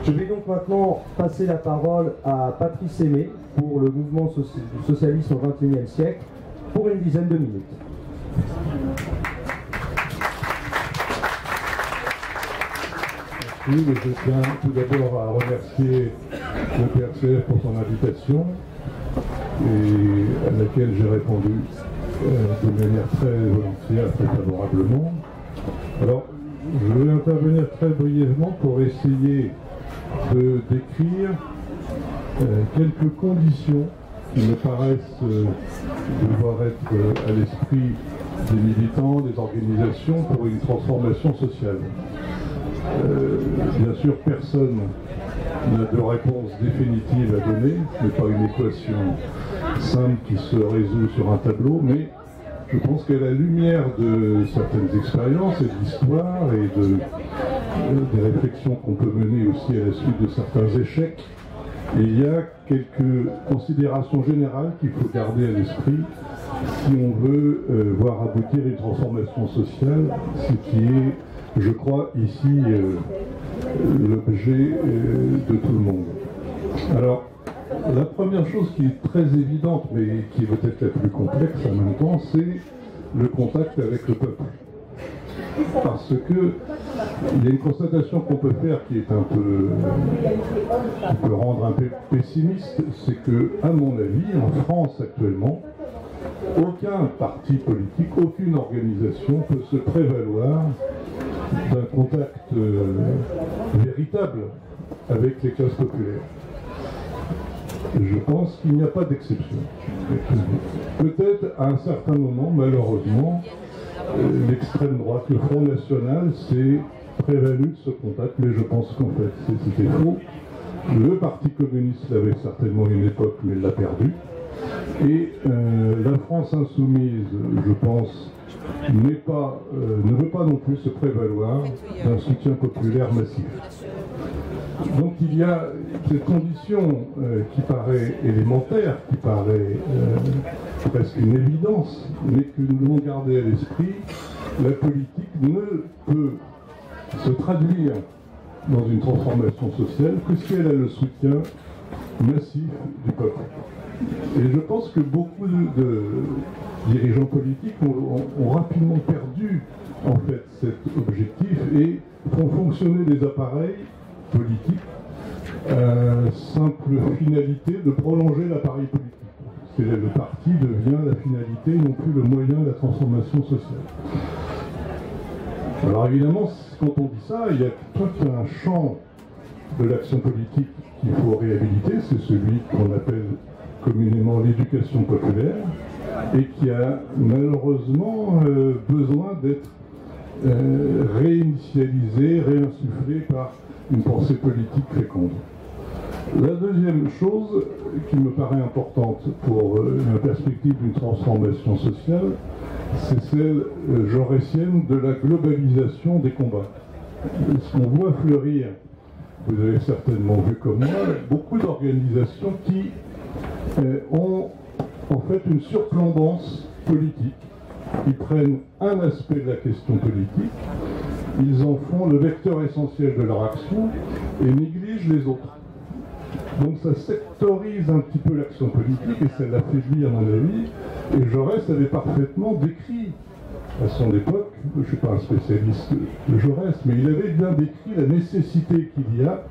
Je vais donc maintenant passer la parole à Patrice Aimé pour le mouvement socialiste au XXIe siècle pour une dizaine de minutes. Oui, je tiens tout d'abord à remercier le PRCF pour son invitation et à laquelle j'ai répondu de manière très volontiers, très favorablement. Alors, je vais intervenir très brièvement pour essayer de décrire quelques conditions qui me paraissent devoir être à l'esprit des militants, des organisations pour une transformation sociale. Bien sûr, personne n'a de réponse définitive à donner, ce n'est pas une équation simple qui se résout sur un tableau, mais je pense qu'à la lumière de certaines expériences et de l'histoire et des réflexions qu'on peut mener aussi à la suite de certains échecs, il y a quelques considérations générales qu'il faut garder à l'esprit si on veut voir aboutir une transformation sociale, ce qui est, je crois, ici l'objet de tout le monde. Alors, la première chose qui est très évidente, mais qui est peut-être la plus complexe en même temps, c'est le contact avec le peuple. Parce que il y a une constatation qu'on peut faire qui est un peu, qui peut rendre un peu pessimiste, c'est que, à mon avis, en France actuellement, aucun parti politique, aucune organisation peut se prévaloir d'un contact véritable avec les classes populaires. Je pense qu'il n'y a pas d'exception. Peut-être à un certain moment, malheureusement, l'extrême droite, le Front National, s'est prévalu de ce contact, mais je pense qu'en fait c'était faux. Le Parti communiste l'avait certainement à une époque, mais l'a perdu. Et la France insoumise, je pense, ne veut pas non plus se prévaloir d'un soutien populaire massif. Donc il y a cette condition qui paraît élémentaire, qui paraît presque une évidence, mais que nous devons garder à l'esprit. La politique ne peut se traduire dans une transformation sociale que si elle a le soutien massif du peuple. Et je pense que beaucoup de dirigeants politiques ont rapidement perdu en fait cet objectif et font fonctionner des appareils politiques simple finalité de prolonger l'appareil politique. C'est le parti devient la finalité, non plus le moyen de la transformation sociale. Alors évidemment, quand on dit ça, il y a tout un champ de l'action politique qu'il faut réhabiliter, c'est celui qu'on appelle communément l'éducation populaire, et qui a malheureusement besoin d'être réinitialisé, réinsufflé par une pensée politique féconde. La deuxième chose qui me paraît importante pour la perspective d'une transformation sociale, c'est celle jaurétienne de la globalisation des combats. Ce qu'on voit fleurir, vous avez certainement vu comme moi, beaucoup d'organisations qui ont en fait une surplombance politique. Ils prennent un aspect de la question politique, ils en font le vecteur essentiel de leur action et négligent les autres. Donc ça sectorise un petit peu l'action politique et ça l'affaiblit à mon avis. Et Jaurès avait parfaitement décrit à son époque, je ne suis pas un spécialiste de Jaurès, mais il avait bien décrit la nécessité qu'il y a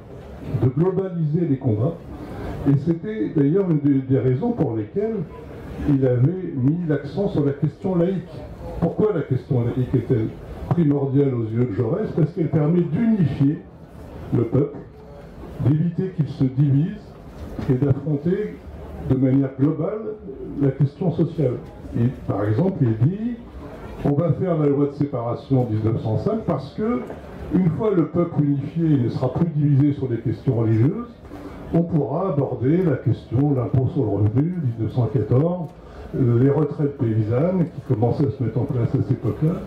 de globaliser les combats. Et c'était d'ailleurs une des raisons pour lesquelles il avait mis l'accent sur la question laïque. Pourquoi la question laïque est-elle primordiale aux yeux de Jaurès? Parce qu'elle permet d'unifier le peuple, d'éviter qu'il se divise et d'affronter de manière globale la question sociale. Et par exemple, il dit on va faire la loi de séparation en 1905 parce que une fois le peuple unifié, il ne sera plus divisé sur des questions religieuses, on pourra aborder la question de l'impôt sur le revenu, 1914, les retraites paysannes qui commençaient à se mettre en place à cette époque-là.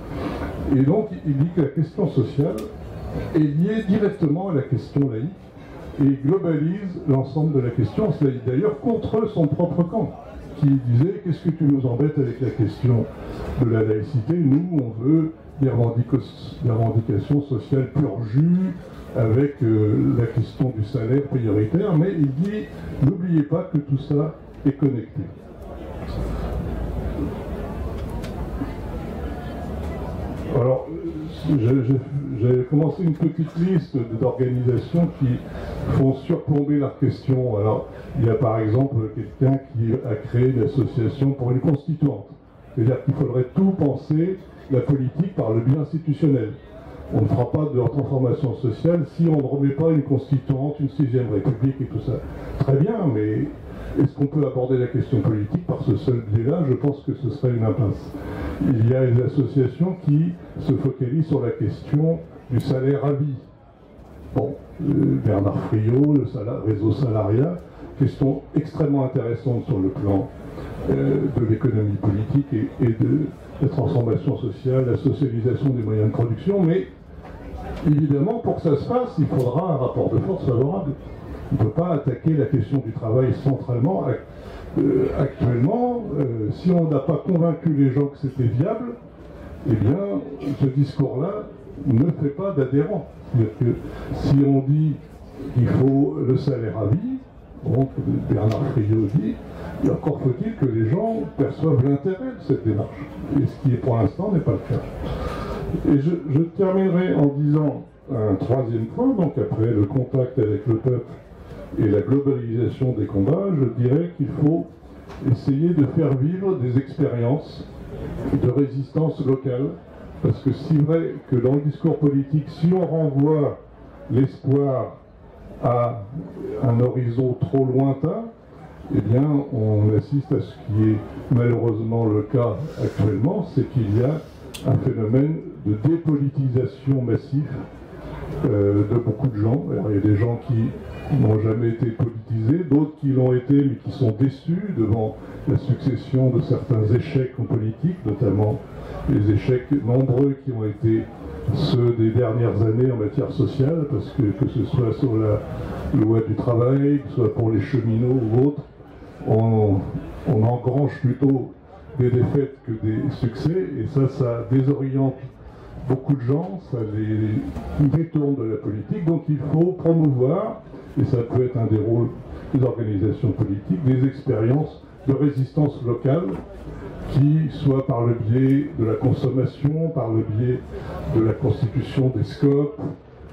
Et donc, il dit que la question sociale est liée directement à la question laïque et globalise l'ensemble de la question. C'est d'ailleurs contre son propre camp. qui disait « Qu'est-ce que tu nous embêtes avec la question de la laïcité? Nous, on veut des revendications sociales pur jus, avec la question du salaire prioritaire. » Mais il dit « N'oubliez pas que tout ça est connecté. » Alors, j'ai commencé une petite liste d'organisations qui font surplomber la question. Alors, il y a par exemple quelqu'un qui a créé une association pour une constituante. C'est-à-dire qu'il faudrait tout penser la politique par le biais institutionnel. On ne fera pas de transformation sociale si on ne remet pas une constituante, une 6e République et tout ça. Très bien, mais est-ce qu'on peut aborder la question politique par ce seul biais-là? Je pense que ce serait une impasse. Il y a des associations qui se focalisent sur la question du salaire à vie. Bon, Bernard Friot, le réseau salariat, question extrêmement intéressante sur le plan de l'économie politique et de la transformation sociale, la socialisation des moyens de production, mais évidemment, pour que ça se fasse, il faudra un rapport de force favorable. On ne peut pas attaquer la question du travail centralement. Actuellement, si on n'a pas convaincu les gens que c'était viable, eh bien, ce discours-là ne fait pas d'adhérents. C'est-à-dire que si on dit qu'il faut le salaire à vie, donc Bernard Friot dit, et encore faut-il que les gens perçoivent l'intérêt de cette démarche. Et ce qui, pour l'instant, n'est pas le cas. Et je terminerai en disant un troisième point, donc après le contact avec le peuple et la globalisation des combats, je dirais qu'il faut essayer de faire vivre des expériences de résistance locale, parce que c'est vrai que dans le discours politique, si on renvoie l'espoir à un horizon trop lointain, eh bien on assiste à ce qui est malheureusement le cas actuellement, c'est qu'il y a un phénomène de dépolitisation massif de beaucoup de gens. Alors, il y a des gens qui n'ont jamais été politisés, d'autres qui l'ont été mais qui sont déçus devant la succession de certains échecs en politique, notamment les échecs nombreux qui ont été ceux des dernières années en matière sociale, parce que ce soit sur la loi du travail, que ce soit pour les cheminots ou autres, on engrange plutôt des défaites que des succès, et ça désoriente beaucoup de gens, ça les détourne de la politique. Donc il faut promouvoir, et ça peut être un des rôles des organisations politiques, des expériences de résistance locale qui, soit par le biais de la consommation, par le biais de la constitution des scopes,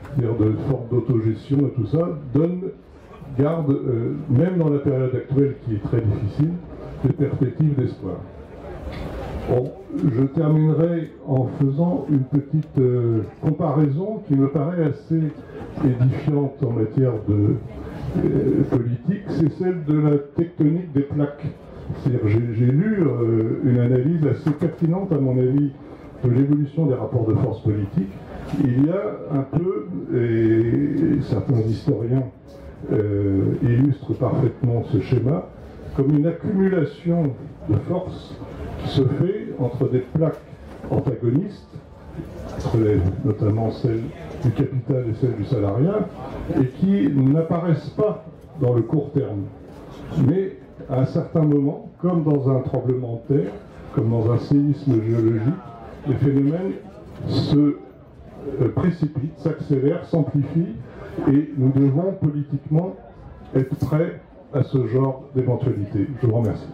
c'est-à-dire de formes d'autogestion et tout ça, garde, même dans la période actuelle qui est très difficile, des perspectives d'espoir. Bon, je terminerai en faisant une petite comparaison qui me paraît assez édifiante en matière de politique, c'est celle de la tectonique des plaques. C'est-à-dire, j'ai lu une analyse assez pertinente, à mon avis, de l'évolution des rapports de force politiques. Il y a un peu, et certains historiens illustrent parfaitement ce schéma, comme une accumulation de force qui se fait entre des plaques antagonistes, notamment celle du capital et celle du salariat, et qui n'apparaissent pas dans le court terme. Mais à un certain moment, comme dans un tremblement de terre, comme dans un séisme géologique, les phénomènes se précipitent, s'accélèrent, s'amplifient, et nous devons politiquement être prêts à ce genre d'éventualité. Je vous remercie.